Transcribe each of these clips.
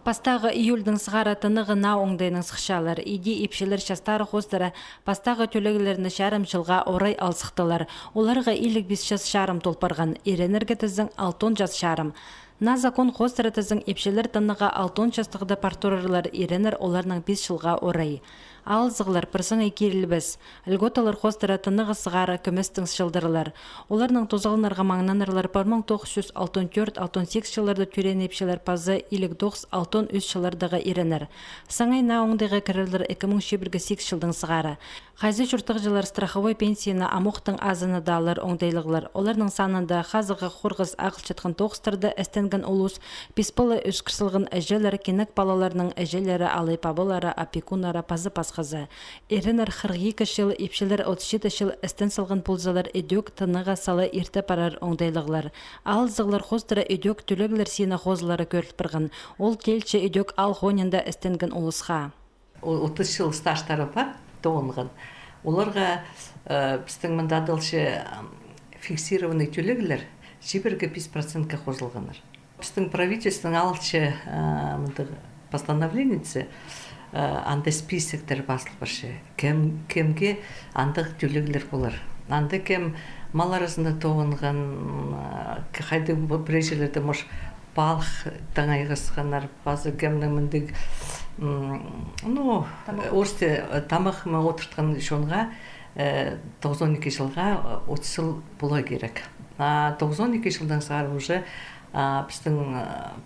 Пастағы июльдің сығаратынығына оңдайның сықшалар, иди епшелер шастары қостары пастағы төлегілеріні шарым жылға орай алсықтылар. Оларға илік 5 жас шарым толпарған, еренерге тіздің 6 жас шарым. На закон қостары тіздің епшелер тыныға 6 жастығыда партурарлар еренер оларның 5 жылға орай. Алзығылар пырсың екерілбіз. Льготалар қостары тынығы сығары көместің жылдырылар. Оларның тозығылнарға маңнанырлар 1964-68 жыларды түрен епшелер пазы илік 9-63 жылардағы еренер. Саңай на оңдығы кірілдір 2008 жылдың сығары. Қайзы жұрттық жылар страховой пенсияны амуқтың азыны далар оңдайлығылар. Оларның санында қазығы қорғыз ақыл четқін тоқстырды әстенген ұлыс, песпылы өшкірсілген әжелер, кенік балаларының әжелері, алай пабылары, апекунары, пазы пасқызы. Еренер 42 жыл, епшелер 37 жыл әстен сылғын пұлзалар өдөк тыныға салы ерті парар оңдайлығылар. Ал зығылар қостыры өдөк түлегілер сені қозылары көріліп біргін. Ол келчі өдөк ал ғонында әстенген ұлысқа. 30 жыл стажтары бар. Оларға біздің мындадылшы фиксированный төлегілер 25% қозылғаныр. Біздің правительствоның алшы постановлениясы андай списоктер басылып баршы. Кемге андық төлегілер болар. Анды кем мал арасында тоғынған, қайды бір жерлерде мұш балық таңайғысқанар, базы кемнің міндік орысты тамақыма отыртқан шонға 92 жылға 30 жыл бола керек. 92 жылдан сары уже біздің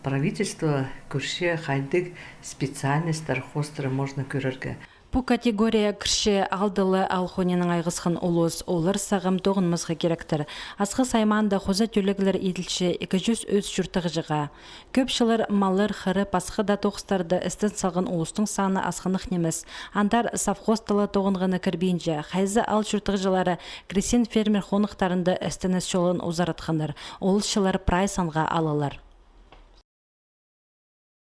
правительство көрше қайдық специальностьтар хостыры можно көрерге. Бұл категория кірше алдылы алхоненің айғысқын олыс, олар сағым тоғынмызға керектір. Асқы сайманда қоза төлігілер еділші 200 өз жүртіғы жыға. Көп жылыр малыр қыры пасқы да тоқыстарды істін салғын олыстың саны асқынық немес. Андар савхостылы тоғынғыны кірбейінже, қайзы ал жүртіғы жылары кресен фермер қонықтарында істініс жолын ұзаратқаныр. Олыс жылар прайсанға алылар.